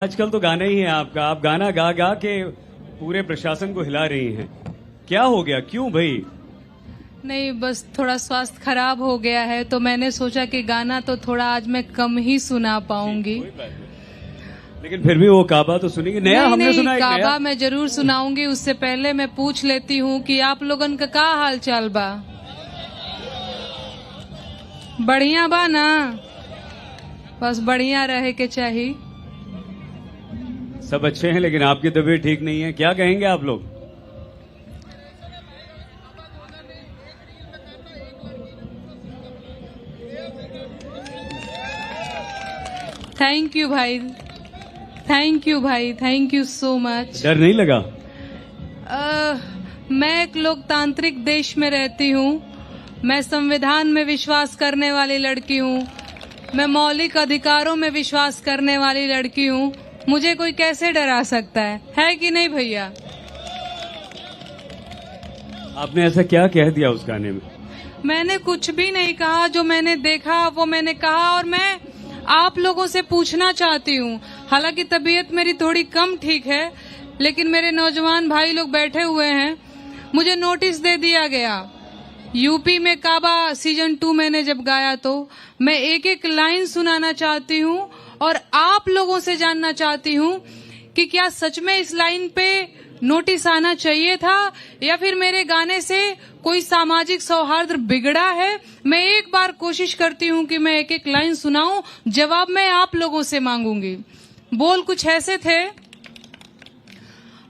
आजकल तो गाना ही है आपका। आप गाना गा गा के पूरे प्रशासन को हिला रही हैं। क्या हो गया, क्यों भाई? नहीं, बस थोड़ा स्वास्थ्य खराब हो गया है तो मैंने सोचा कि गाना तो थोड़ा आज मैं कम ही सुना पाऊंगी। कोई बात नहीं। लेकिन फिर भी वो काबा तो सुनेंगे। नया नहीं, हमने नहीं, सुना है काबा नया। मैं जरूर सुनाऊंगी। उससे पहले मैं पूछ लेती हूँ कि आप लोगन का हाल चाल बा? बढ़िया बा ना? बस बढ़िया रहे के चाहिए। सब अच्छे हैं, लेकिन आपकी तबीयत ठीक नहीं है। क्या कहेंगे आप लोग? थैंक यू भाई, थैंक यू भाई, थैंक यू सो मच। डर नहीं लगा? मैं एक लोकतांत्रिक देश में रहती हूँ। मैं संविधान में विश्वास करने वाली लड़की हूँ। मैं मौलिक अधिकारों में विश्वास करने वाली लड़की हूँ। मुझे कोई कैसे डरा सकता है कि नहीं भैया? आपने ऐसा क्या कह दिया उस गाने में? मैंने कुछ भी नहीं कहा। जो मैंने देखा वो मैंने कहा, और मैं आप लोगों से पूछना चाहती हूँ। हालांकि तबीयत मेरी थोड़ी कम ठीक है, लेकिन मेरे नौजवान भाई लोग बैठे हुए हैं। मुझे नोटिस दे दिया गया। यूपी में काबा सीजन 2 मैंने जब गाया तो मैं एक एक लाइन सुनाना चाहती हूँ और आप लोगों से जानना चाहती हूँ कि क्या सच में इस लाइन पे नोटिस आना चाहिए था या फिर मेरे गाने से कोई सामाजिक सौहार्द बिगड़ा है। मैं एक बार कोशिश करती हूँ कि मैं एक एक लाइन सुनाऊं, जवाब मैं आप लोगों से मांगूंगी। बोल कुछ ऐसे थे।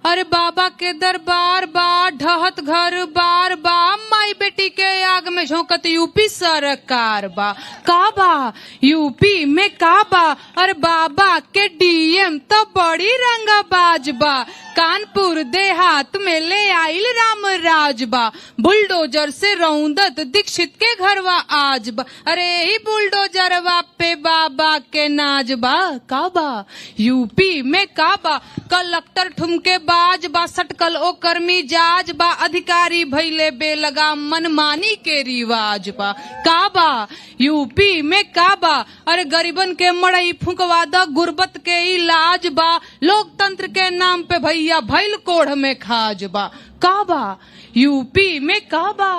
अरे बाबा के दरबार बा, ढहत घर बार बा, माई बेटी के आग में झोंकत यूपी सरकार बा। काबा यूपी में काबा, अरे बाबा के डीएम तो बड़ी रंगबाज बा। कानपुर देहात में ले आइल राम राज बा। बुलडोजर से रौंदत दीक्षित के घरवा आज बा। अरे ही बुलडोजरवा पे बाबा के नाज बा। काबा यूपी में काबा, कलेक्टर ठुमके बाज बा, सटकल ओ कर्मी जाज बा। अधिकारी भैले बेलगा मनमानी के रिवाज बा। काबा यूपी में काबा, अरे गरीबन के मड़ई फुकवा द, गुर्बत के इलाज बा। लोकतंत्र के नाम पे भैया भैल कोढ़ में खाज बा। काबा यूपी में काबा।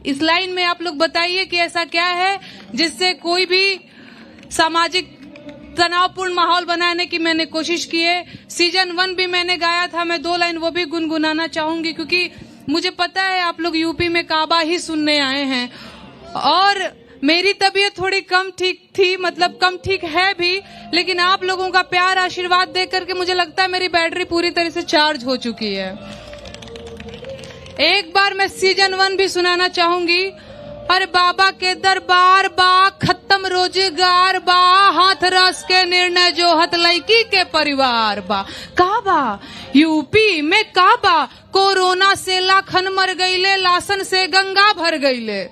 इस लाइन में आप लोग बताइए कि ऐसा क्या है जिससे कोई भी सामाजिक तनावपूर्ण माहौल बनाने की मैंने कोशिश की है। सीजन 1 भी मैंने गाया था। मैं 2 लाइन वो भी गुनगुनाना चाहूंगी, क्योंकि मुझे पता है आप लोग यूपी में काबा ही सुनने आए हैं। और मेरी तबीयत थोड़ी कम ठीक थी, मतलब कम ठीक है भी, लेकिन आप लोगों का प्यार आशीर्वाद देख करके मुझे लगता है मेरी बैटरी पूरी तरह से चार्ज हो चुकी है। एक बार मैं सीजन 1 भी सुनाना चाहूंगी। अरे बाबा के दरबार बा, खत्म रोजगार बा, हाथ रस के निर्णय जो हत लड़की के परिवार बा। काबा यूपी में काबा, कोरोना से लाखन मर गईले, लासन से गंगा भर गईले।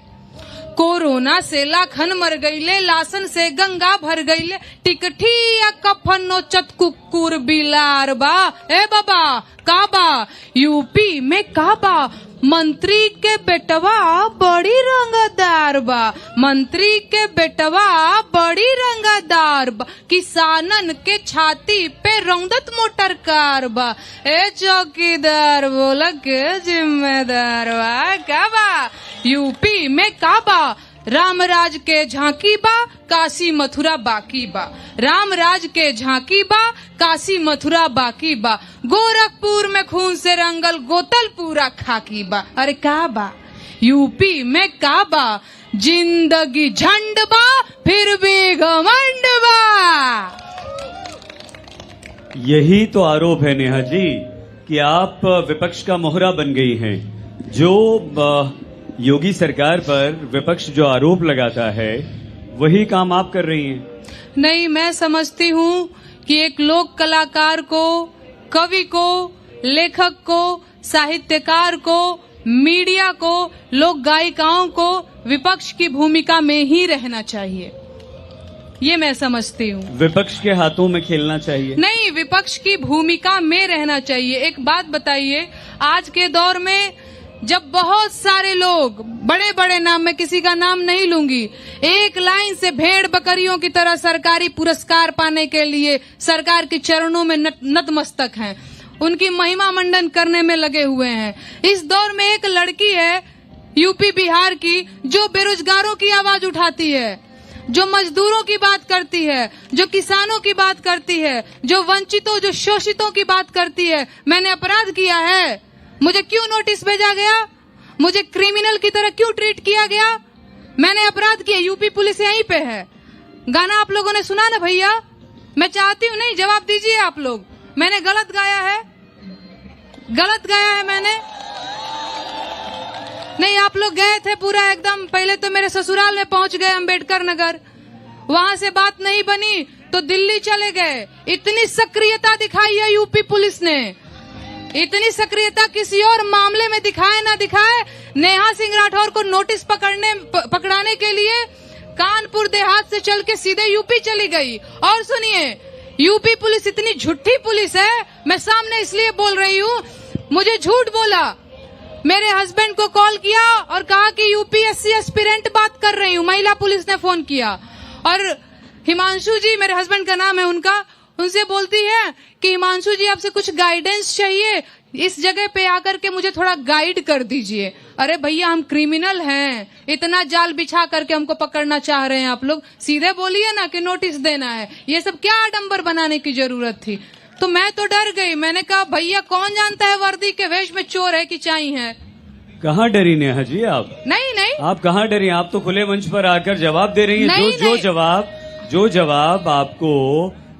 कोरोना से लाखन मर गईले, लासन से गंगा भर गईले। टिकठी या कफन नोचत कुकुर बिलार बा। ए बाबा काबा यूपी में काबा, मंत्री के बेटवा बड़ी रंगदार बा। मंत्री के बेटवा बड़ी रंगदार बा। किसानन के छाती पे रौंदत मोटर कार बा। ए चौकीदार बोला के जिम्मेदार बा। काबा यूपी में काबा, रामराज के झांकी बा, काशी मथुरा बाकी बा। रामराज के झांकी बा, काशी मथुरा बाकी बा। गोरखपुर में खून से रंगल गोतल पूरा खाकी बा। अरे काबा यूपी में काबा, जिंदगी झंड बा, फिर भी घमंड बा। यही तो आरोप है नेहा जी कि आप विपक्ष का मोहरा बन गई हैं। जो योगी सरकार पर विपक्ष जो आरोप लगाता है वही काम आप कर रही हैं। नहीं, मैं समझती हूँ कि एक लोक कलाकार को, कवि को, लेखक को, साहित्यकार को, मीडिया को, लोक गायिकाओं को विपक्ष की भूमिका में ही रहना चाहिए। ये मैं समझती हूँ। विपक्ष के हाथों में खेलना चाहिए नहीं, विपक्ष की भूमिका में रहना चाहिए। एक बात बताइए, आज के दौर में जब बहुत सारे लोग, बड़े बड़े नाम, मैं किसी का नाम नहीं लूंगी, एक लाइन से भेड़ बकरियों की तरह सरकारी पुरस्कार पाने के लिए सरकार के चरणों में नतमस्तक हैं, उनकी महिमा मंडन करने में लगे हुए हैं। इस दौर में एक लड़की है यूपी बिहार की, जो बेरोजगारों की आवाज उठाती है, जो मजदूरों की बात करती है, जो किसानों की बात करती है, जो वंचितों, जो शोषितों की बात करती है। मैंने अपराध किया है, मुझे क्यों नोटिस भेजा गया, मुझे क्रिमिनल की तरह क्यों ट्रीट किया गया, मैंने अपराध किया। यूपी पुलिस यहीं पे है। गाना आप लोगों ने सुना ना भैया, मैं चाहती हूँ, नहीं जवाब दीजिए आप लोग, मैंने गलत गाया है, गलत गाया है मैंने? नहीं, आप लोग गए थे पूरा एकदम, पहले तो मेरे ससुराल में पहुंच गए अंबेडकर नगर, वहां से बात नहीं बनी तो दिल्ली चले गए। इतनी सक्रियता दिखाई है यूपी पुलिस ने, इतनी सक्रियता किसी और मामले में दिखाए ना दिखाए। नेहा सिंह राठौर को नोटिस पकड़ाने के लिए कानपुर देहात से चल के सीधे यूपी चली गई। और सुनिए, यूपी पुलिस इतनी झूठी पुलिस है, मैं सामने इसलिए बोल रही हूँ, मुझे झूठ बोला, मेरे हस्बैंड को कॉल किया और कहा कि यूपीएससी एस्पिरेंट बात कर रही हूँ, महिला पुलिस ने फोन किया, और हिमांशु जी, मेरे हस्बैंड का नाम है उनका, उनसे बोलती है कि हिमांशु जी आपसे कुछ गाइडेंस चाहिए, इस जगह पे आकर के मुझे थोड़ा गाइड कर दीजिए। अरे भैया, हम क्रिमिनल हैं, इतना जाल बिछा करके हमको पकड़ना चाह रहे हैं आप लोग, सीधे बोलिए ना कि नोटिस देना है। ये सब क्या आडंबर बनाने की जरूरत थी? तो मैं तो डर गई, मैंने कहा भैया कौन जानता है वर्दी के वेश में चोर है कि चाई है। कहाँ डरी नेहा जी आप? नहीं, आप कहाँ डरी? आप तो खुले मंच पर आकर जवाब दे रही हैं। जो जवाब आपको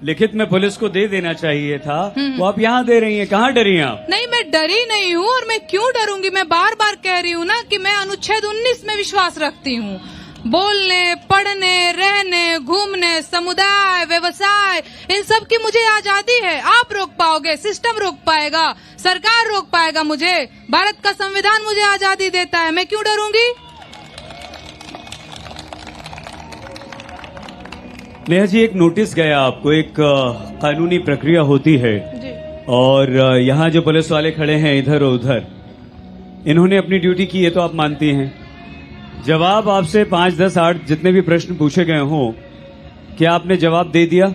लिखित में पुलिस को दे देना चाहिए था, वो आप यहाँ दे रही हैं। कहाँ डरी हैं आप? नहीं, मैं डरी नहीं हूँ, और मैं क्यों डरूंगी? मैं बार बार कह रही हूँ ना कि मैं अनुच्छेद 19 में विश्वास रखती हूँ। बोलने, पढ़ने, रहने, घूमने, समुदाय, व्यवसाय, इन सब की मुझे आजादी है। आप रोक पाओगे? सिस्टम रोक पाएगा? सरकार रोक पाएगा मुझे? भारत का संविधान मुझे आजादी देता है, मैं क्यों डरूंगी? नेहा जी, एक नोटिस गया आपको, एक कानूनी प्रक्रिया होती है जी। और यहाँ जो पुलिस वाले खड़े हैं इधर और उधर, इन्होंने अपनी ड्यूटी की है तो आप मानती हैं। जवाब आपसे 5, 10, 8 जितने भी प्रश्न पूछे गए हों, क्या आपने जवाब दे दिया?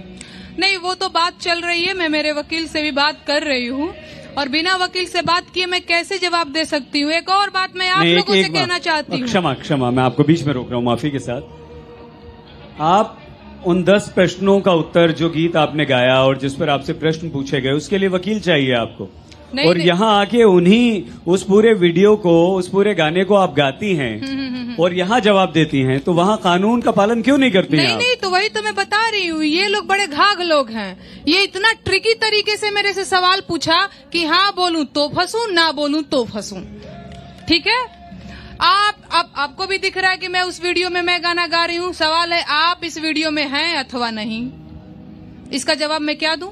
नहीं, वो तो बात चल रही है, मैं मेरे वकील से भी बात कर रही हूँ, और बिना वकील से बात किए मैं कैसे जवाब दे सकती हूँ? एक और बात मैं आप लोगों से कहना चाहती हूँ। क्षमा, मैं आपको बीच में रोक रहा हूँ, माफी के साथ। आप उन 10 प्रश्नों का उत्तर जो गीत आपने गाया और जिस पर आपसे प्रश्न पूछे गए, उसके लिए वकील चाहिए आपको। और यहाँ आके उस पूरे वीडियो को, उस पूरे गाने को आप गाती हैं और यहाँ जवाब देती हैं, तो वहाँ कानून का पालन क्यों नहीं करती हैं? नहीं, तो वही तो मैं बता रही हूँ, ये लोग बड़े घाघ लोग हैं। ये इतना ट्रिकी तरीके से मेरे से सवाल पूछा कि हाँ बोलूं तो फंसूं, ना बोलूं तो फंसूं। ठीक है, आपको भी दिख रहा है कि मैं उस वीडियो में मैं गाना गा रही हूँ। सवाल है, आप इस वीडियो में हैं अथवा नहीं? इसका जवाब मैं क्या दूं?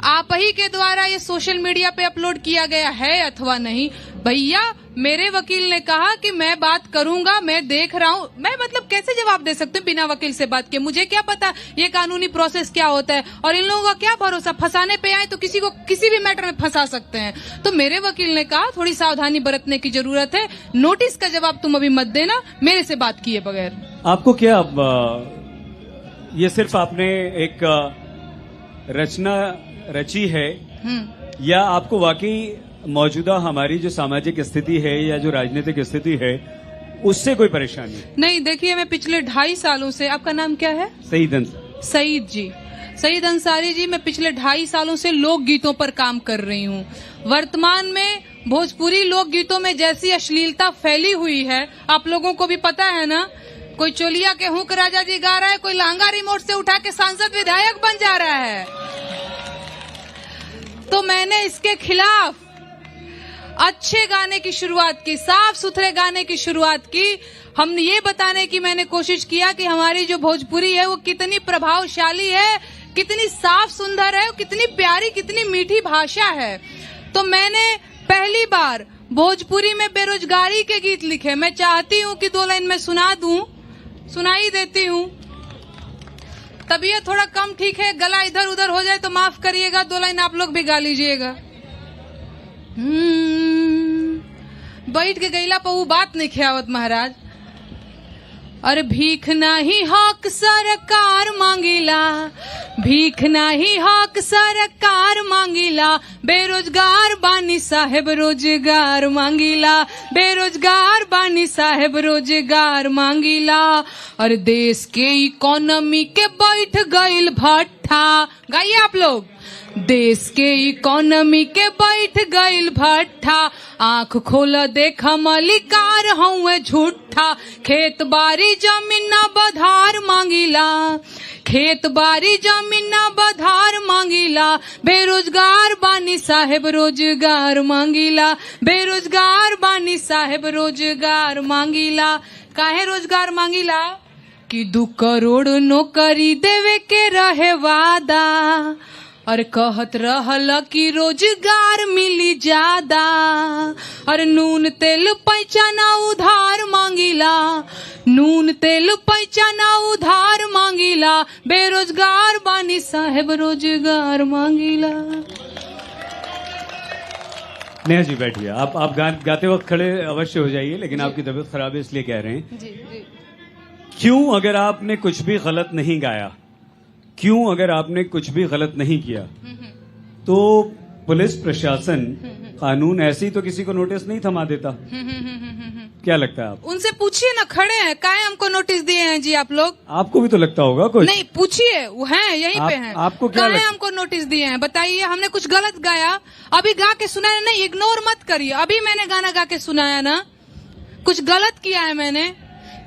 आप ही के द्वारा ये सोशल मीडिया पे अपलोड किया गया है अथवा नहीं? भैया, मेरे वकील ने कहा कि मैं बात करूंगा, मैं देख रहा हूँ। मैं मतलब कैसे जवाब दे सकती हूँ बिना वकील से बात किए? मुझे क्या पता ये कानूनी प्रोसेस क्या होता है, और इन लोगों का क्या भरोसा, फंसाने पे आए तो किसी को किसी भी मैटर में फंसा सकते हैं। तो मेरे वकील ने कहा थोड़ी सावधानी बरतने की जरूरत है, नोटिस का जवाब तुम अभी मत देना मेरे से बात किए बगैर। आपको क्या ये सिर्फ आपने एक रचना रची है, या आपको वाकई मौजूदा हमारी जो सामाजिक स्थिति है या जो राजनीतिक स्थिति है उससे कोई परेशानी है? नहीं, देखिए, मैं पिछले 2.5 सालों से, आपका नाम क्या है? सईद जी, सईद अंसारी जी, मैं पिछले 2.5 सालों से लोकगीतों पर काम कर रही हूँ। वर्तमान में भोजपुरी लोकगीतों में जैसी अश्लीलता फैली हुई है, आप लोगों को भी पता है ना। कोई चोलिया के हुक राजा जी गा रहा है, कोई लहंगा रिमोट से उठा के सांसद विधायक बन जा रहा है। तो मैंने इसके खिलाफ अच्छे गाने की शुरुआत की, साफ सुथरे गाने की शुरुआत की। हमने ये बताने की मैंने कोशिश किया कि हमारी जो भोजपुरी है वो कितनी प्रभावशाली है, कितनी साफ सुंदर है, कितनी प्यारी, कितनी मीठी भाषा है। तो मैंने पहली बार भोजपुरी में बेरोजगारी के गीत लिखे। मैं चाहती हूँ कि 2 लाइन में सुनाई देती हूँ। तबीयत थोड़ा कम ठीक है, गला इधर उधर हो जाए तो माफ करिएगा, 2 लाइन आप लोग भी गा लीजिएगा। बैठ के गईला पर वो बात नहीं खियावत महाराज। अरे भीख नहीं हक सरकार मांगिला, भीख नहीं हक सरकार मांगिला, बेरोजगार बानी साहेब रोजगार मांगिला, बेरोजगार बानी साहेब रोजगार मांगिला। और देश के इकोनॉमी के बैठ गईल भट्ठा, गाइए आप लोग। देश के इकोनॉमी के बैठ गईल भट्ठा, आंख खोल देखा मलिकार हूँ झूठा। खेत बारी जमीन न बधार मांगिला, खेत बारी जमीन न बधार मांगिला, बेरोजगार बानी साहेब रोजगार मांगिला, बेरोजगार बानी साहेब रोजगार मांगिला। काहे रोजगार मांगिला? कि 2 करोड़ नौकरी देवे के रहे वादा, और कहत रहल कि रोजगार मिली ज्यादा। और नून तेल पैसा ना उधार मांगिला, नून तेल पैसा ना उधार मांगिला, बेरोजगार बानी साहेब रोजगार मांगिला। नेहा जी बैठिए। आप गाते वक्त खड़े अवश्य हो जाइए, लेकिन आपकी तबीयत खराब है इसलिए कह रहे हैं। जी जी। क्यों अगर आपने कुछ भी गलत नहीं गाया, क्यों अगर आपने कुछ भी गलत नहीं किया, तो पुलिस प्रशासन कानून ऐसे ही तो किसी को नोटिस नहीं थमा देता? क्या लगता है आप? उनसे पूछिए ना, खड़े हैं, काहे हमको नोटिस दिए हैं जी आप लोग? आपको भी तो लगता होगा कुछ। नहीं, पूछिए, वो हैं यहीं पे हैं। आपको क्या काहे हमको नोटिस दिए हैं बताइए? हमने कुछ गलत गाया, अभी गा के सुनाया नहीं, इग्नोर मत करिए। अभी मैंने गाना गा के सुनाया ना, कुछ गलत किया है मैंने?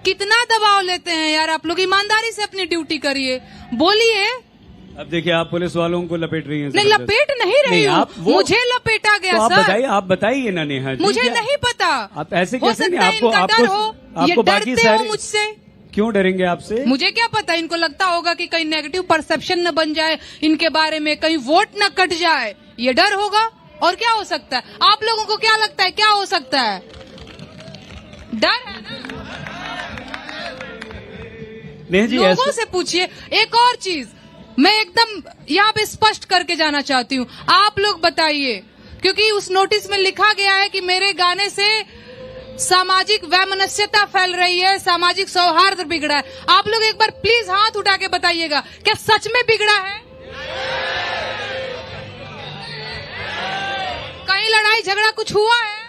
कितना दबाव लेते हैं यार आप लोग, ईमानदारी से अपनी ड्यूटी करिए, बोलिए। अब देखिए आप पुलिस वालों को लपेट रही हैं। नहीं, लपेट नहीं रही हूँ, मुझे लपेटा गया तो सर। आप बताइए ना नेहा जी, मुझे नहीं पता। आप ऐसे हो कैसे नहीं? सकता है इनका डर हो, ये बाकी डरते हो मुझसे। क्यों डरेंगे आपसे? मुझे क्या पता, इनको लगता होगा कि कहीं नेगेटिव परसेप्शन न बन जाए इनके बारे में, कहीं वोट न कट जाए, ये डर होगा। और क्या हो सकता है? आप लोगों को क्या लगता है क्या हो सकता है? डर है ना? नेहा जी लोगों से पूछिए। एक और चीज मैं एकदम यहाँ पे स्पष्ट करके जाना चाहती हूँ, आप लोग बताइए, क्योंकि उस नोटिस में लिखा गया है कि मेरे गाने से सामाजिक वैमनस्यता फैल रही है, सामाजिक सौहार्द बिगड़ा है। आप लोग एक बार प्लीज हाथ उठा के बताइएगा, क्या सच में बिगड़ा है? कहीं लड़ाई झगड़ा कुछ हुआ है?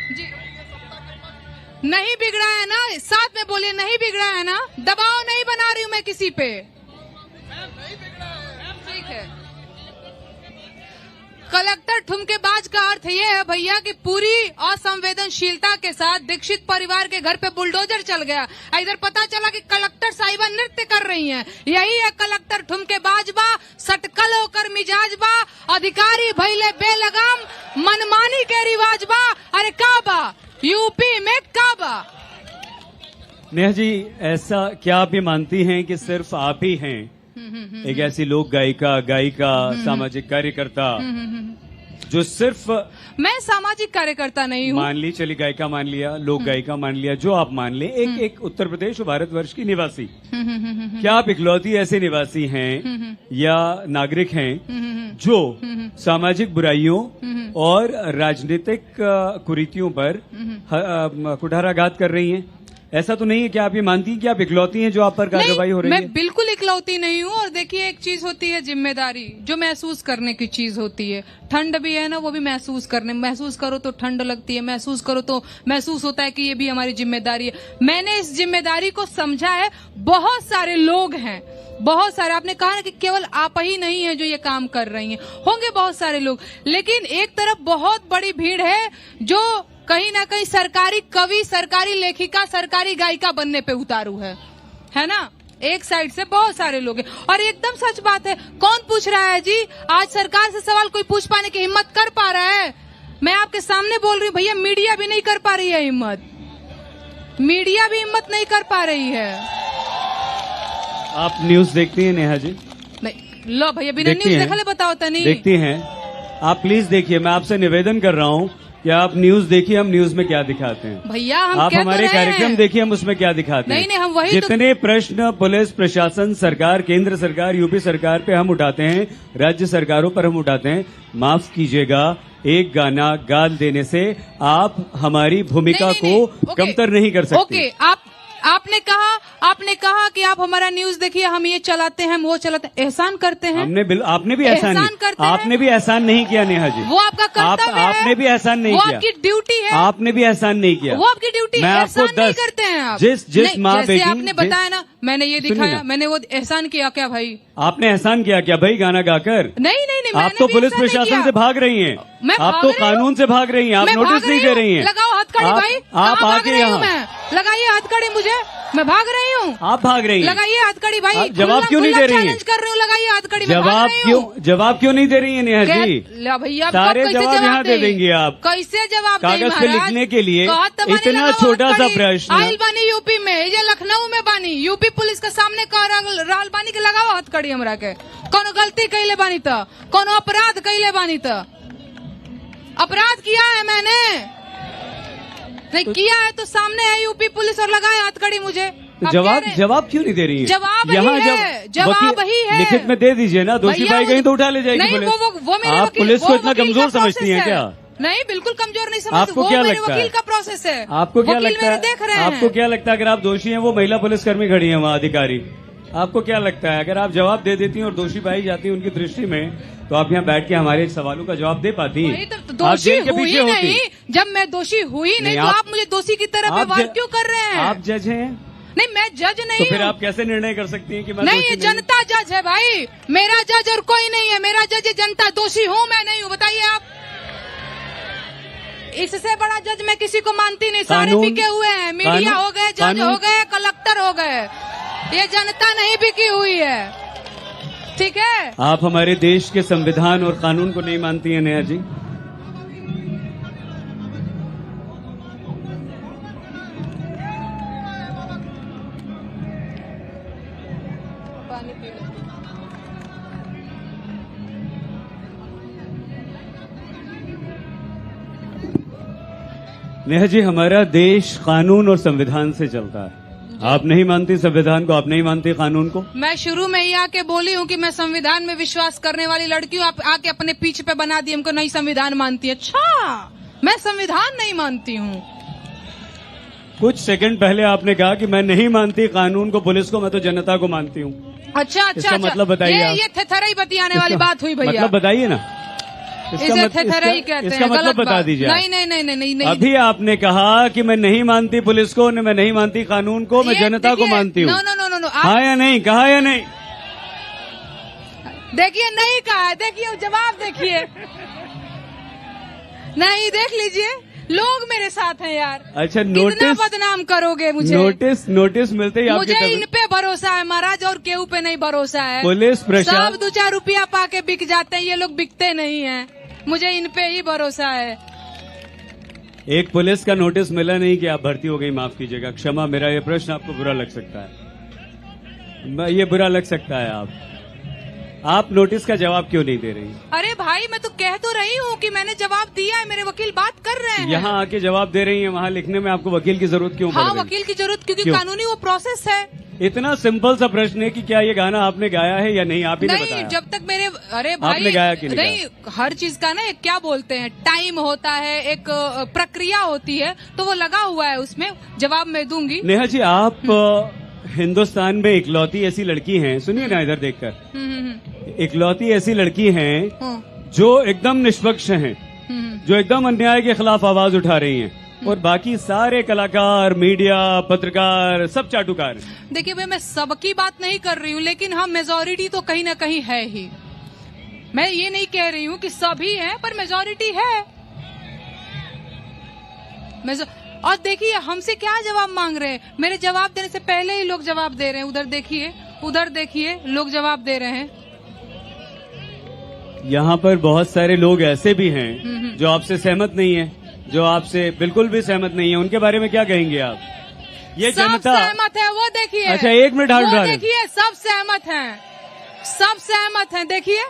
जी नहीं बिगड़ा है ना, साथ में बोलिए, नहीं बिगड़ा है ना। दबाव नहीं बना रही हूं मैं किसी पे, ठीक है। कलेक्टर ठुमकेबाज का अर्थ ये है भैया कि पूरी असंवेदनशीलता के साथ दीक्षित परिवार के घर पे बुलडोजर चल गया। इधर पता चला कि कलेक्टर साहिबा नृत्य कर रही हैं। यही है कलेक्टर ठुमकेबाज बा, सटकल होकर मिजाज बा, अधिकारी भैले बेलगाम, मनमानी के रिवाज बा। अरे का बा यूपी में का बा? नेहा जी, ऐसा क्या आप ये मानती हैं कि सिर्फ आप ही हैं एक ऐसी लोक गायिका, सामाजिक कार्यकर्ता जो सिर्फ, मैं सामाजिक कार्यकर्ता नहीं हूँ, मान ली, चली गायिका मान लिया, लोक गायिका मान लिया, जो आप मान ले, एक उत्तर प्रदेश और भारतवर्ष की निवासी, क्या आप इकलौती ऐसे निवासी हैं या नागरिक हैं जो सामाजिक बुराइयों और राजनीतिक कुरीतियों पर कुठाराघात कर रही हैं? ऐसा तो नहीं है कि आप ये मानती हैं कि आप इकलौती हैं जो आप पर कार्रवाई हो रही है? मैं बिल्कुल इकलौती नहीं हूँ। और देखिए, एक चीज होती है जिम्मेदारी, जो महसूस करने की चीज होती है। ठंड भी है ना, वो भी महसूस करो तो ठंड लगती है, महसूस करो तो महसूस होता है कि ये भी हमारी जिम्मेदारी है। मैंने इस जिम्मेदारी को समझा है। बहुत सारे लोग हैं, बहुत सारे, आपने कहा ना कि केवल आप ही नहीं है जो ये काम कर रही हैं, होंगे बहुत सारे लोग, लेकिन एक तरफ बहुत बड़ी भीड़ है जो कहीं ना कहीं सरकारी कवि, सरकारी लेखिका, सरकारी गायिका बनने पे उतारू है ना। एक साइड से बहुत सारे लोग हैं। और एकदम सच बात है, कौन पूछ रहा है जी? आज सरकार से सवाल कोई पूछ पाने की हिम्मत कर पा रहा है? मैं आपके सामने बोल रही हूँ भैया, मीडिया भी नहीं कर पा रही है हिम्मत, मीडिया भी हिम्मत नहीं कर पा रही है। आप न्यूज देखती हैं नेहा जी? नहीं, लो भैया, बिना न्यूज देखा ले बताओ तनी। देखती हैं आप? प्लीज देखिए, मैं आपसे निवेदन कर रहा हूँ, क्या आप न्यूज देखिए, हम न्यूज में क्या दिखाते हैं। भैया हम आप कह तो हमारे रहे कार्यक्रम हैं। देखिए, हम उसमें क्या दिखाते हैं। नहीं, हम वही तो- जितने प्रश्न पुलिस प्रशासन सरकार, केंद्र सरकार, यूपी सरकार पे हम उठाते हैं, राज्य सरकारों पर हम उठाते हैं, माफ कीजिएगा, एक गाना गा देने से आप हमारी भूमिका नहीं, को कमतर नहीं कर सकते। ओके, आपने कहा कि आप हमारा न्यूज देखिए, हम ये चलाते हैं, हम वो चलाते हैं, एहसान करते हैं। आपने भी एहसान एहसान करते हैं। आपने भी एहसान नहीं किया नेहा जी। वो आपका कर्तव्य है। आपने भी एहसान नहीं वो किया। आपकी ड्यूटी है। आपने भी एहसान नहीं किया। वो आपकी ड्यूटी मैं है। आपको एहसान नहीं 10 करते हैं आप। जिस नहीं, माँ जैसे बेटी आपने बताया ना, मैंने ये सुनिए दिखाया, ना। मैंने वो एहसान किया क्या भाई? आपने एहसान किया क्या भाई गाना गाकर? नहीं, आप मैंने तो भी पुलिस एहसान नहीं प्रशासन किया। से भाग रही हैं। मैं आप भाग तो रही हूँ। कानून से भाग रही हैं। आप मैं नोटिस भाग नहीं रही दे हूँ। रही हैं। लगाओ हथकड़ी भाई। आप कहाँ भाग आके रही हूँ यहाँ मैं? लगाइए हथकड़ी मुझे, मैं भाग रही हूँ। आप भाग रही हैं। लगाइए हथकड़ी भाई। आप जवाब क्यों नहीं दे रही हैं? चैलेंज कर रही हूँ, लगाइए हथकड़ी। मैं भाग रही हूँ। जवाब क्यों नहीं दे रही है नेहा जी? ला भैया, सारे कैसे जवाब यहाँ दे दें? देंगे आप। कैसे जवाब दें कागज पे महाराज? लिखने के लिए कहत तो बनी इतना लगाओ छोटा सा हथकड़ी। प्रश्न। आइल बानी यूपी में, ये लखनऊ में बानी, यूपी पुलिस के सामने रहल बानी के लगाओ हथकड़ी हमरा के। कोनो गलती कैले बानी तो, कोनो अपराध कैले बानी तो, अपराध किया है मैंने, नहीं किया है तो सामने है यूपी पुलिस और लगाए हथकड़ी मुझे। तो आप जवाब कह रहे- जवाब क्यों नहीं दे रही है? जवाब यहाँ ही है, जवाब ही है। लिखित में दे दीजिए ना, दोषी भैया, पाई गई तो उठा ले जाएगी नहीं, पुलिस। वो मेरे आप वकील- पुलिस वो को इतना वकील का कमजोर प्रोसेस समझती हैं क्या? नहीं, बिल्कुल कमजोर नहीं समझती। आपको वो क्या मेरे लगता है? वकील का प्रोसेस है। आपको क्या वकील लगता मेरे देख रहे है? हैं। आपको क्या लगता है अगर आप दोषी हैं, वो महिला पुलिसकर्मी खड़ी है वहाँ अधिकारी, आपको क्या लगता है अगर आप जवाब दे देती हैं और दोषी पाई जाती है उनकी दृष्टि में, तो आप यहाँ बैठ के हमारे सवालों का जवाब दे पाती वही हैं? तो आप दोषी जेल के हुई पीछे होती। नहीं, जब मैं दोषी हुई नहीं तो आप मुझे दोषी की तरह आप व्यवहार ज- क्यों कर रहे हैं? आप जज हैं, नहीं, मैं जज तो नहीं फिर हूँ। आप कैसे निर्णय कर सकती हैं कि मैं नहीं, दोषी ये नहीं हूं? जनता जज है भाई, मेरा जज और कोई नहीं है। मेरा जज ये जनता, दोषी हूँ मैं नहीं हूँ, बताइए आप। इससे बड़ा जज मैं किसी को मानती नहीं। सारे कानून- बिके हुए हैं, मीडिया कानून- हो गए, जज कानून- हो गए, कलेक्टर हो गए, ये जनता नहीं बिकी हुई है, ठीक है? आप हमारे देश के संविधान और कानून को नहीं मानती हैं नेहा जी? पानी पी लो। नेहा जी, हमारा देश कानून और संविधान से चलता है। आप नहीं मानती संविधान को, आप नहीं मानती कानून को? मैं शुरू में ही आके बोली हूँ कि मैं संविधान में विश्वास करने वाली लड़की हूँ। आप आके अपने पीछे पे बना दी हमको नहीं संविधान मानती है। अच्छा, मैं संविधान नहीं मानती हूँ। कुछ सेकंड पहले आपने कहा कि मैं नहीं मानती कानून को, पुलिस को, मैं तो जनता को मानती हूँ। अच्छा, इसका मतलब बताइए आप। ये थेथराई बतियाने वाली बात हुई भैया। मतलब बताइए ना। इसे थेथराई कहते इसका हैं, मतलब गलत बता बात। दीजिए आप। नहीं। अभी आपने कहा कि मैं नहीं मानती पुलिस को, मैं नहीं मानती कानून को, मैं ये जनता को देखिए, मानती हूँ। नो, हाँ या नहीं? कहा या नहीं? देखिए, नहीं कहा है। देखिए जवाब देखिए। नहीं, देख लीजिए, लोग मेरे साथ हैं यार। अच्छा, कितना नोटिस बदनाम करोगे मुझे? नोटिस मिलते ही मुझे आपके इन पे भरोसा है महाराज, और केहू पे नहीं भरोसा है। पुलिस प्रशासन सब 2-4 रुपया पाके बिक जाते हैं, ये लोग बिकते नहीं हैं। मुझे इन पे ही भरोसा है। एक पुलिस का नोटिस मिला नहीं कि आप भर्ती हो गई, माफ कीजिएगा, क्षमा, मेरा ये प्रश्न आपको बुरा लग सकता है, ये बुरा लग सकता है। आप नोटिस का जवाब क्यों नहीं दे रही? अरे भाई, मैं तो कह तो रही हूँ कि मैंने जवाब दिया है, मेरे वकील बात कर रहे हैं। यहाँ आके जवाब दे रही हैं, वहाँ लिखने में आपको वकील की जरूरत क्यों पड़ हाँ, रही? वकील की जरूरत क्योंकि क्यों? कानूनी वो प्रोसेस है। इतना सिंपल सा प्रश्न है कि क्या ये गाना आपने गाया है या नहीं, आप ही ने नहीं, बताया। जब तक मेरे, अरे भाई, आपने गाया कि नहीं हर चीज का ना एक क्या बोलते हैं, टाइम होता है, एक प्रक्रिया होती है, तो वो लगा हुआ है, उसमें जवाब मैं दूंगी। नेहा जी, आप हिंदुस्तान में इकलौती ऐसी लड़की हैं, सुनिए ना इधर देखकर, इकलौती ऐसी लड़की हैं जो एकदम निष्पक्ष हैं, जो एकदम अन्याय के खिलाफ आवाज उठा रही हैं, और बाकी सारे कलाकार, मीडिया, पत्रकार सब चाटुकार हैं। देखिए भाई, मैं सबकी बात नहीं कर रही हूँ, लेकिन हाँ, मेजोरिटी तो कहीं ना कहीं है ही। मैं ये नहीं कह रही हूँ कि सभी हैं, पर मेजोरिटी है। और देखिए, हमसे क्या जवाब मांग रहे हैं? मेरे जवाब देने से पहले ही लोग जवाब दे रहे हैं। उधर देखिए, लोग जवाब दे रहे हैं। यहाँ पर बहुत सारे लोग ऐसे भी हैं जो आपसे सहमत नहीं है, जो आपसे बिल्कुल भी सहमत नहीं है, उनके बारे में क्या कहेंगे आप? ये सब जनता सहमत है, वो देखिए। अच्छा, 1 मिनट हाथ उठा लें। देखिए, सब सहमत हैं, सब सहमत हैं। देखिए,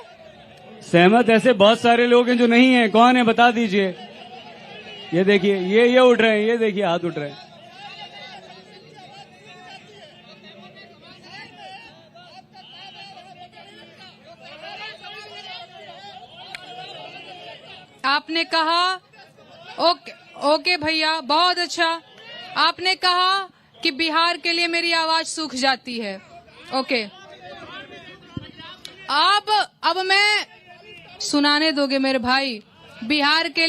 सहमत ऐसे बहुत सारे लोग हैं जो नहीं है। कौन है, बता दीजिए। ये देखिए, ये उठ रहे हैं, ये देखिए हाथ उठ रहे हैं। आपने कहा ओके ओके भैया, बहुत अच्छा। आपने कहा कि बिहार के लिए मेरी आवाज सूख जाती है। ओके, अब मैं सुनाने दोगे मेरे भाई? बिहार के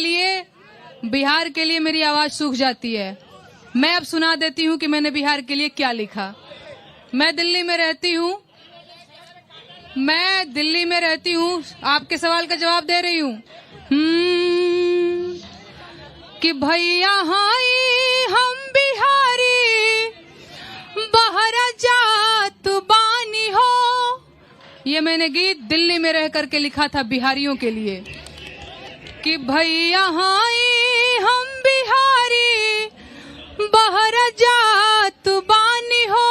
लिए मेरी आवाज सूख जाती है। मैं अब सुना देती हूँ कि मैंने बिहार के लिए क्या लिखा। मैं दिल्ली में रहती हूँ, आपके सवाल का जवाब दे रही हूँ। कि भैया हाय हम बिहारी बहरा जात बानी हो। ये मैंने गीत दिल्ली में रह करके लिखा था बिहारियों के लिए। कि भैया हाय हम बिहारी बहरा जात बानी हो।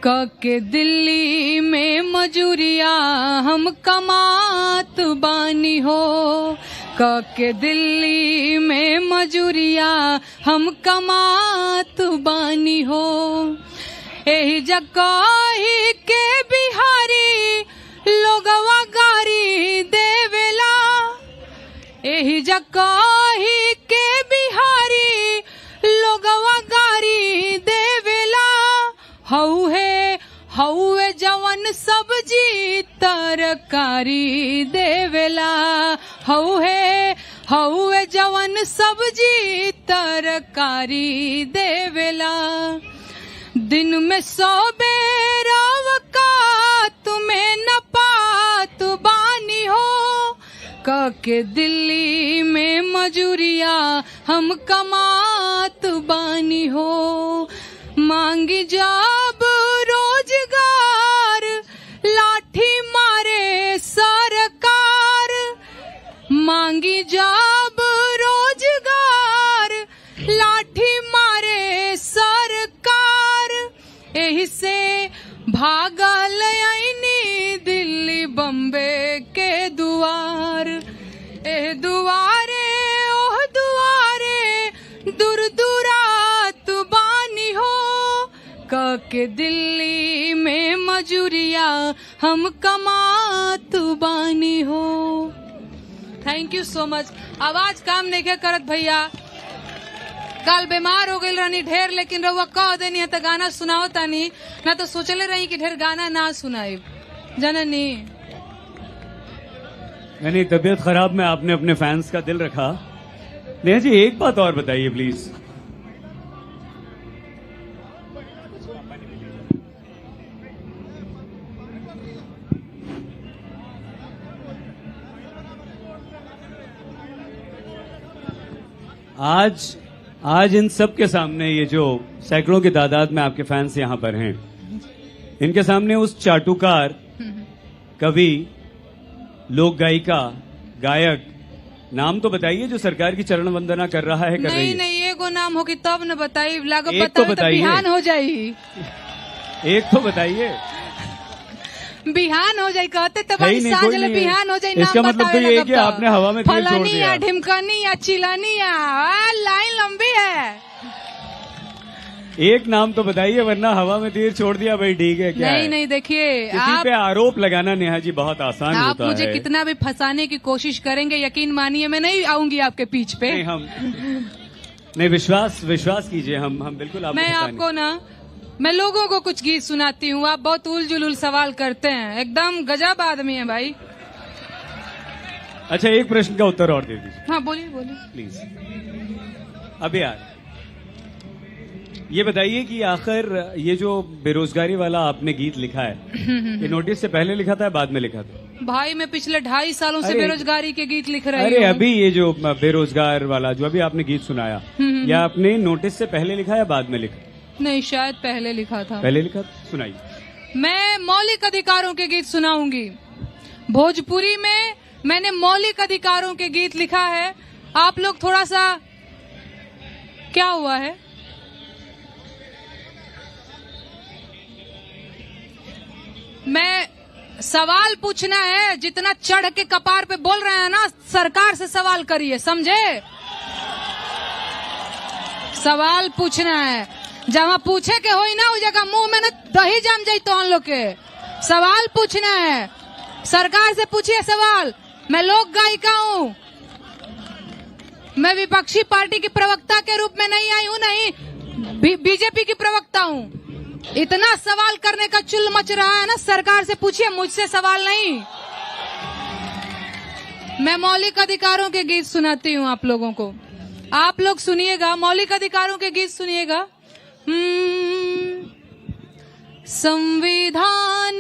के दिल्ली में मजूरिया हम कमात बानी हो। के दिल्ली में मजूरिया हम कमात बानी हो। एही जगह के बिहारी लोगवा गारी देवेला। एही जगह के बिहारी लोगवा गारी देवेला। हौवे जवन सब्जी तरकारी देवेला। हौवे जवन सब्जी तरकारी देवेला। दिन में 100 बेर का तुम्हें न पात बानी हो। के दिल्ली में मजूरिया हम कमात बानी हो। मांगी जब रोजगार लाठी मारे सरकार। मांगी जब रोजगार लाठी मारे सरकार। एही से भागल आईनी दिल्ली बम्बे के दुआर। एह दुआरे ओह दुआरे दूर दूरात बानी हो। के दिल्ली में मजूरिया हम कमात बानी हो। Thank you so much. आवाज काम नहीं क्या करत भैया। कल बीमार हो गई रहनी ढेर, लेकिन रउआ कह देनी है तो गाना सुनाओ तानी, ना तो सोचले रही कि ढेर गाना ना सुनाई जननी। यानी तबीयत खराब में आपने अपने फैंस का दिल रखा। नेहा जी एक बात और बताइए प्लीज। आज इन सब के सामने, ये जो सैकड़ों की तादाद में आपके फैंस यहाँ पर हैं, इनके सामने उस चाटुकार, कवि, लोक गायिका, गायक, नाम तो बताइए जो सरकार की चरण वंदना कर रहा है, कर रही है। नहीं, एगो नाम होगी तब न बताई, लागो एक तो बताइए, बिहान हो जाई। एक तो बताइए। बिहान हो जाए कहते तो साँझ बिहान हो जाए। इसका मतलब तो ये है कि आपने हवा में तीर छोड़ दिया। या ढिमकनी या चिलानी या लाइन लंबी है। एक नाम तो बताइए, वरना हवा में तीर छोड़ दिया भाई, ठीक है क्या? नहीं देखिए, किसी पे आरोप लगाना नेहा जी बहुत आसान होता है। आप मुझे कितना भी फंसाने की कोशिश करेंगे, यकीन मानिए मैं नहीं आऊंगी आपके पीछ पे। नहीं, विश्वास कीजिए, हम बिल्कुल आपको मैं आपको ना, मैं लोगों को कुछ गीत सुनाती हूँ, आप बहुत उल जुलूल सवाल करते हैं, एकदम गजब आदमी है भाई। अच्छा, एक प्रश्न का उत्तर और दे दीजिए। हाँ बोलिए प्लीज। अब यार ये बताइए कि आखिर ये जो बेरोजगारी वाला आपने गीत लिखा है, ये नोटिस से पहले लिखा था या बाद में लिखा था? भाई मैं पिछले 2.5 सालों से बेरोजगारी के गीत लिख रही हूँ। अरे अभी ये जो बेरोजगार वाला जो अभी आपने गीत सुनाया, या आपने नोटिस से पहले लिखा या बाद में लिखा? नहीं, शायद पहले लिखा था। पहले लिखा? सुनाइए। मैं मौलिक अधिकारों के गीत सुनाऊंगी। भोजपुरी में मैंने मौलिक अधिकारों के गीत लिखा है। आप लोग थोड़ा सा, क्या हुआ है? सवाल पूछना है, जितना चढ़ के कपार पे बोल रहे हैं ना, सरकार से सवाल करिए, समझे? सवाल पूछना है, जहाँ पूछे के होई ना, उस जगह मुंह में न दही जम जाई तो हम लोग के। सवाल पूछना है, सरकार से पूछिए सवाल। मैं लोक गायिका हूँ, मैं विपक्षी पार्टी की प्रवक्ता के रूप में नहीं आई हूँ, नहीं बीजेपी की प्रवक्ता हूँ। इतना सवाल करने का चुल मच रहा है ना, सरकार से पूछिए, मुझसे सवाल नहीं। मैं मौलिक अधिकारों के गीत सुनाती हूँ आप लोगों को, आप लोग सुनिएगा, मौलिक अधिकारों के गीत सुनिएगा। संविधान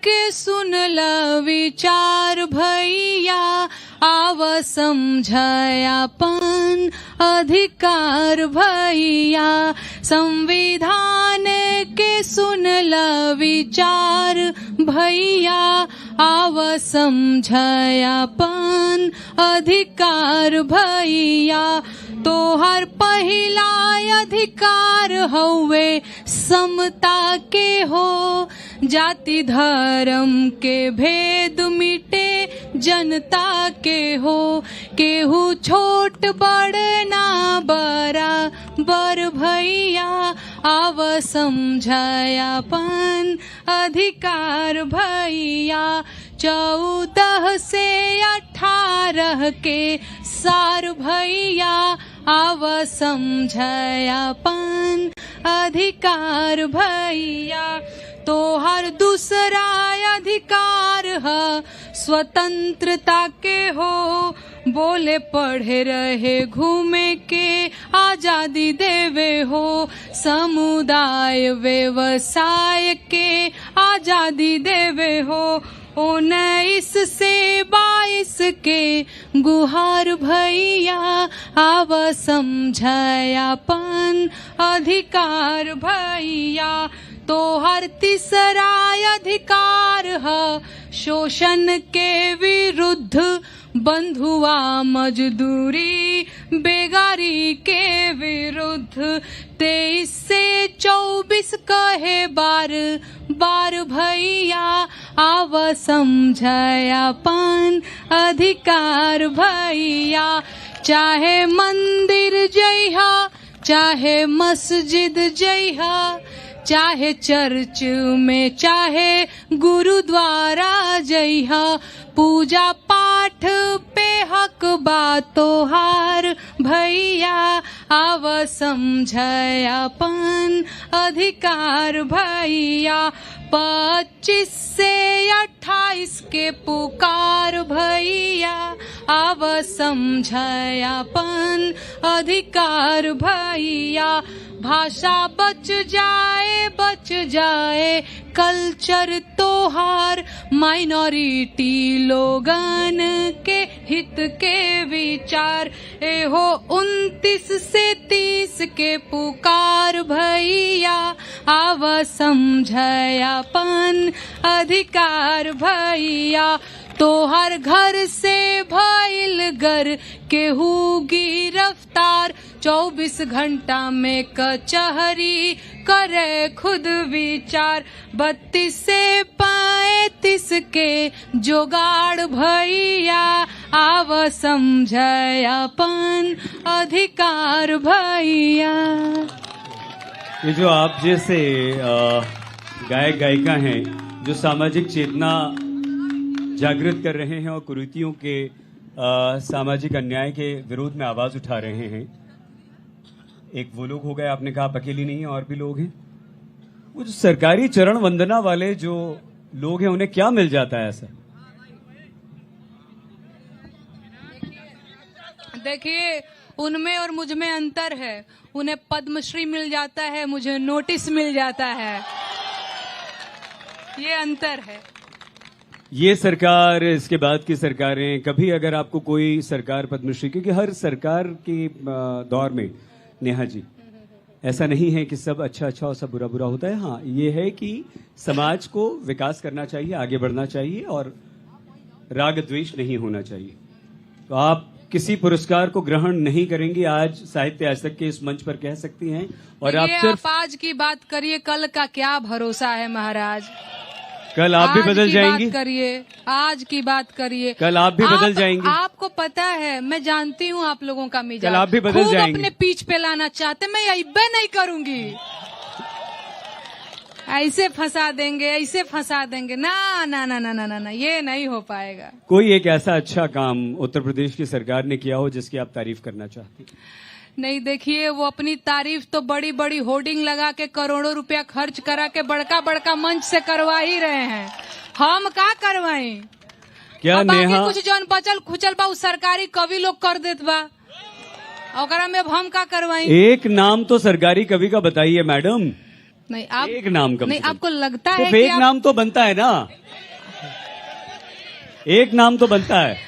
के सुन ल विचार भैया, आव समझायापन अधिकार भैया। संविधान के सुन ल विचार भैया, आव समझायापन अधिकार भैया। तोहर पहिला अधिकार हउवे समता के हो, जाति धर्म के भेद मिटे जनता के हो। केहू छोट बड़ ना बराबर भैया, आव समझायापन अधिकार भैया। 14 से 18 के सार भैया, आव समझायापन अधिकार भैया। तोहर दूसरा अधिकार है स्वतंत्रता के हो, बोले पढ़े रहे घूमे के आजादी देवे हो। समुदाय व्यवसाय के आजादी देवे हो। 19 से 22 के गुहार भैया, आव समझायापन अधिकार भैया। तोहर तीसरा अधिकार है शोषण के विरुद्ध, बंधुआ मजदूरी बेगारी के विरुद्ध। 23 से 24 कहे बार बार भैया, आव समझायापन अधिकार भैया। चाहे मंदिर जइहा, चाहे मस्जिद जइहा, चाहे चर्च में, चाहे गुरुद्वारा जइहा, पूजा पाठ पे हक बा तोहार भैया, आव समझायापन अधिकार भैया। 25 से 28 के पुकार भैया, आव समझायापन अधिकार भैया। भाषा बच जाए कल्चर तोहार, माइनॉरिटी लोगन के हित के विचार। एहो 29 से 30 के पुकार भैया, आव समझायापन अधिकार भैया। तोहर घर से भइल गर केहू गिरफ्तार, 24 घंटा में कचहरी करे खुद विचार। 32 से 35 के जोगाड़ भैया, आव समझायापन अधिकार भैया। ये जो आप जैसे गायक गायिका हैं जो सामाजिक चेतना जागृत कर रहे हैं और कुरीतियों के सामाजिक अन्याय के विरोध में आवाज उठा रहे हैं, एक वो लोग हो गए, आपने कहा आप अकेली नहीं है, और भी लोग हैं। वो जो सरकारी चरण वंदना वाले जो लोग हैं, उन्हें क्या मिल जाता है ऐसा? देखिए, उनमें और मुझ में अंतर है। उन्हें पद्मश्री मिल जाता है, मुझे नोटिस मिल जाता है, ये अंतर है। ये सरकार, इसके बाद की सरकारें, कभी अगर आपको कोई सरकार पद्मश्री, क्योंकि हर सरकार के दौर में नेहा जी ऐसा नहीं है कि सब अच्छा अच्छा और सब बुरा बुरा होता है। हाँ, ये है कि समाज को विकास करना चाहिए, आगे बढ़ना चाहिए और राग द्वेष नहीं होना चाहिए। तो आप किसी पुरस्कार को ग्रहण नहीं करेंगी, आज साहित्य आज तक के इस मंच पर कह सकती हैं। और आप सिर्फ आज की बात करिए, कल का क्या भरोसा है महाराज। कल आप भी बदल जाएंगी। करिए, आज की बात करिए। कल आप भी बदल जाएंगी। आपको पता है, मैं जानती हूँ आप लोगों का मिजाज। कल आप भी बदल जाएंगी। अपने पीछ पे लाना चाहते, मैं अइबे नहीं करूंगी। ऐसे फंसा देंगे, ऐसे फंसा देंगे, ना ना ना ना ना ना ना, ये नहीं हो पाएगा। कोई एक ऐसा अच्छा काम उत्तर प्रदेश की सरकार ने किया हो जिसकी आप तारीफ करना चाहती हैं? नहीं, देखिए, वो अपनी तारीफ तो बड़ी बड़ी होर्डिंग लगा के करोड़ों रुपया खर्च करा के बड़का बड़का मंच से करवा ही रहे हैं। हम का करवाएं? क्या नेहा कुछ जौन बचल खुचल बा उस सरकारी कवि लोग कर देत बा, ओकरा में अब हम का करवाएं? एक नाम तो सरकारी कवि का बताइए मैडम। नहीं, आप एक नाम कम नहीं, आपको लगता तो है कि एक नाम तो बनता है ना, एक नाम तो बनता है।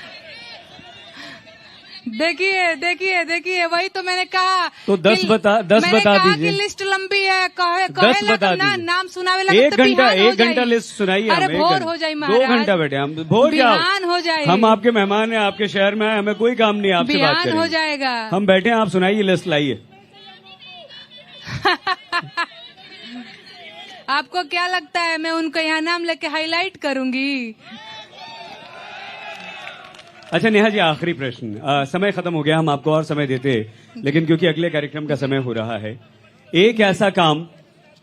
देखिए देखिए देखिए, वही तो मैंने कहा। तो 10 बता दीजिए। लिस्ट लंबी है, कहे 10 बता ना, दीजिए। नाम सुनावे लगे तो एक घंटा लिस्ट सुनाइए। अरे भोर हो जाए महाराज। 2 घंटा बैठे हम, भोर क्या हो जाए। हम आपके मेहमान हैं, आपके शहर में आए, हमें कोई काम नहीं, आपसे बात करें। हो जाएगा। हम बैठे हैं, आप सुनाइए, लिस्ट लाइए। आपको क्या लगता है मैं उनको यहाँ नाम लेके हाईलाइट करूंगी? अच्छा नेहा जी, आखिरी प्रश्न। समय खत्म हो गया, हम आपको और समय देते, लेकिन क्योंकि अगले कार्यक्रम का समय हो रहा है, एक ऐसा काम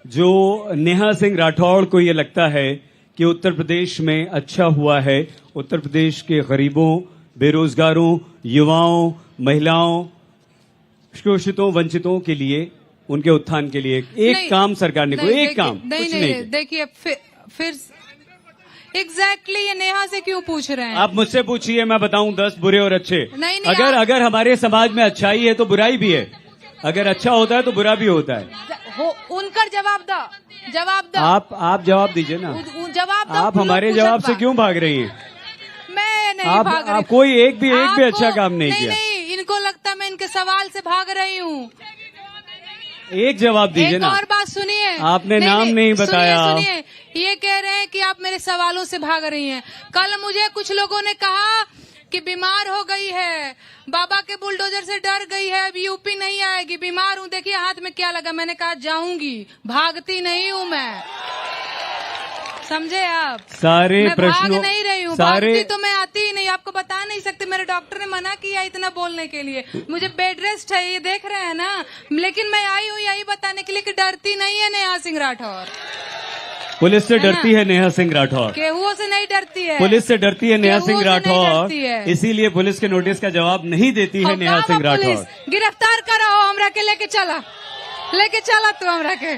जो नेहा सिंह राठौड़ को ये लगता है कि उत्तर प्रदेश में अच्छा हुआ है, उत्तर प्रदेश के गरीबों, बेरोजगारों, युवाओं, महिलाओं, शोषितों, वंचितों के लिए, उनके उत्थान के लिए एक काम सरकार ने कोई एक काम नहीं, देखिए, फिर एग्जैक्टली ये नेहा से क्यों पूछ रहे हैं? आप मुझसे पूछिए, मैं बताऊं 10 बुरे और अच्छे। नहीं, अगर हमारे समाज में अच्छाई है तो बुराई भी है, अगर अच्छा होता है तो बुरा भी होता है। उनका जवाब दो। आप जवाब दीजिए ना। जवाब दो। आप हमारे जवाब से क्यों भाग रही हैं? मैं नहीं भाग रही। कोई एक भी अच्छा काम नहीं किया। नहीं, इनको लगता मैं इनके सवाल से भाग रही हूँ। एक जवाब दीजिए ना। और बात सुनिए, आपने नाम नहीं बताया। सुनिए, ये कह रहे हैं कि आप मेरे सवालों से भाग रही हैं। कल मुझे कुछ लोगों ने कहा कि बीमार हो गई है, बाबा के बुलडोजर से डर गई है, अब यूपी नहीं आएगी, बीमार हूँ, देखिए हाथ में क्या लगा। मैंने कहा जाऊंगी, भागती नहीं हूँ मैं, समझे आप? सारे प्रश्नों, भाग नहीं रही हूँ, भागती तो मैं आती ही नहीं, आपको बता नहीं सकते। मेरे डॉक्टर ने मना किया इतना बोलने के लिए, मुझे बेड रेस्ट है, ये देख रहे हैं ना, लेकिन मैं आई हूँ यही बताने के लिए कि डरती नहीं है नेहा सिंह राठौर। पुलिस से डरती है नेहा सिंह राठौर, केहुओं से नहीं डरती है। पुलिस से डरती है नेहा सिंह राठौर, इसीलिए पुलिस के नोटिस का जवाब नहीं देती है नेहा सिंह राठौर। गिरफ्तार करो हमरा के, लेके चला तू हमरा के।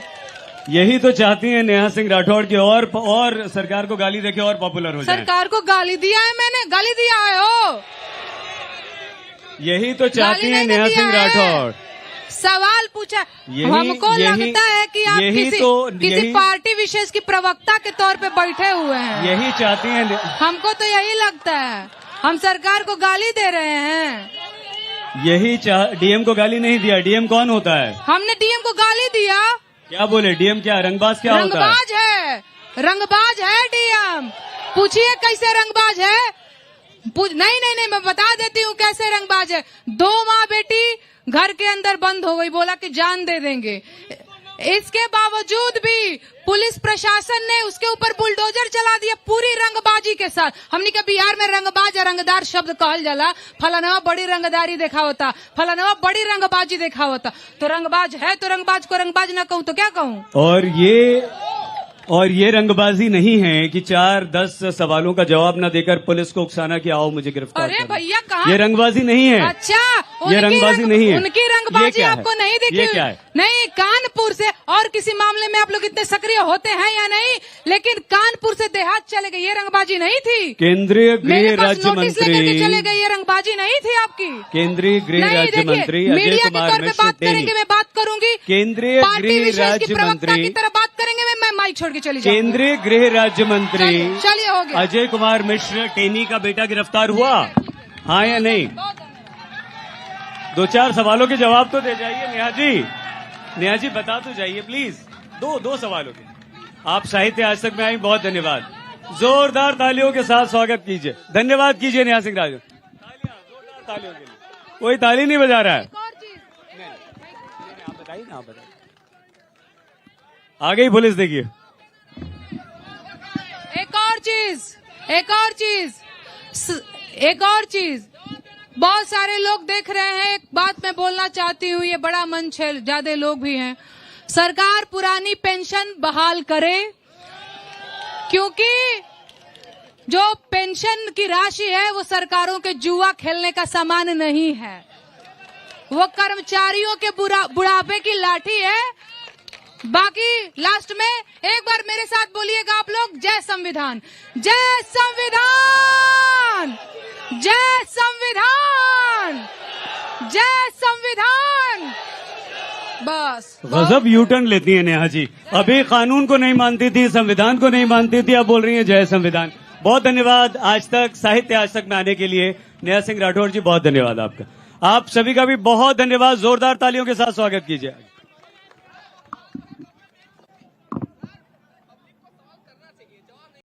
यही तो चाहती है नेहा सिंह राठौड़ की और सरकार को गाली देके और पॉपुलर हो जाए। सरकार को गाली दिया है मैंने? गाली दिया है हो? यही तो चाहती है नेहा सिंह राठौड़। सवाल पूछा, हमको लगता है कि आप किसी पार्टी विशेष की प्रवक्ता के तौर पे बैठे हुए हैं। यही चाहती हैं, हमको तो यही लगता है, हम सरकार को गाली दे रहे हैं। डीएम को गाली नहीं दिया। डीएम कौन होता है? हमने डीएम को गाली दिया? क्या बोले? डीएम क्या रंगबाज क्या होता है? रंगबाज है डीएम। पूछिए कैसे रंगबाज है? नहीं, मैं बता देती हूँ कैसे रंगबाज है। 2 माँ बेटी घर के अंदर बंद हो गई, बोला कि जान दे देंगे। इसके बावजूद भी पुलिस प्रशासन ने उसके ऊपर बुलडोजर चला दिया पूरी रंगबाजी के साथ। हमने कहा बिहार में रंगबाज या रंगदार शब्द कहल जाला, फलानवा बड़ी रंगदारी देखा होता, फलानवा बड़ी रंगबाजी देखा होता। तो रंगबाज है तो रंगबाज को रंगबाज ना कहूँ तो क्या कहूँ? और ये रंगबाजी नहीं है कि 4-10 सवालों का जवाब न देकर पुलिस को उकसाना कि आओ मुझे गिरफ्तार करो। अरे भैया कहाँ? ये रंगबाजी नहीं है। अच्छा, ये रंगबाजी नहीं है। उनकी रंगबाजी आपको नहीं दिखी? क्या है? नहीं, कानपुर से और किसी मामले में आप लोग इतने सक्रिय होते हैं या नहीं, लेकिन कानपुर से देहात चले गए, ये रंगबाजी नहीं थी। केंद्रीय गृह राज्य मंत्री चले गए, ये रंगबाजी नहीं थी आपकी। केंद्रीय गृह राज्य मंत्री अजय कुमार मिश्र बात करेंगे, मैं बात करूंगी। केंद्रीय गृह राज्य मंत्री की तरह बात करेंगे, मैं माइक छोड़ के चली जाऊंगी। केंद्रीय गृह राज्य मंत्री चलिए हो गया। अजय कुमार मिश्र टेनी का बेटा गिरफ्तार हुआ, हाँ या नहीं? 2-4 सवालों के जवाब तो दे जाइए नेहा जी बता तो जाइए प्लीज। 2 सवालों के। आप साहित्य आज तक में आई, बहुत धन्यवाद। जोरदार तालियों के साथ स्वागत कीजिए, धन्यवाद कीजिए नेहा सिंह राठौड़। जोरदार तालियों के लिए। कोई ताली नहीं बजा रहा है। आप बताइए ना, आप बताइए। आ गई पुलिस, देखिए। एक और चीज बहुत सारे लोग देख रहे हैं। एक बात मैं बोलना चाहती हूँ, ये बड़ा मंच है, ज्यादा लोग भी हैं। सरकार पुरानी पेंशन बहाल करे, क्योंकि जो पेंशन की राशि है वो सरकारों के जुआ खेलने का सामान नहीं है, वो कर्मचारियों के बुढ़ापे की लाठी है। बाकी लास्ट में एक बार मेरे साथ बोलिएगा आप लोग, जय संविधान, जय संविधान, जय संविधान, जय संविधान। बस गजब यू टर्न लेती है नेहा जी। अभी कानून को नहीं मानती थी, संविधान को नहीं मानती थी, अब बोल रही है जय संविधान। बहुत धन्यवाद आज तक, साहित्य आज तक में आने के लिए नेहा सिंह राठौर जी, बहुत धन्यवाद आपका। आप सभी का भी बहुत धन्यवाद, जोरदार तालियों के साथ स्वागत कीजिए।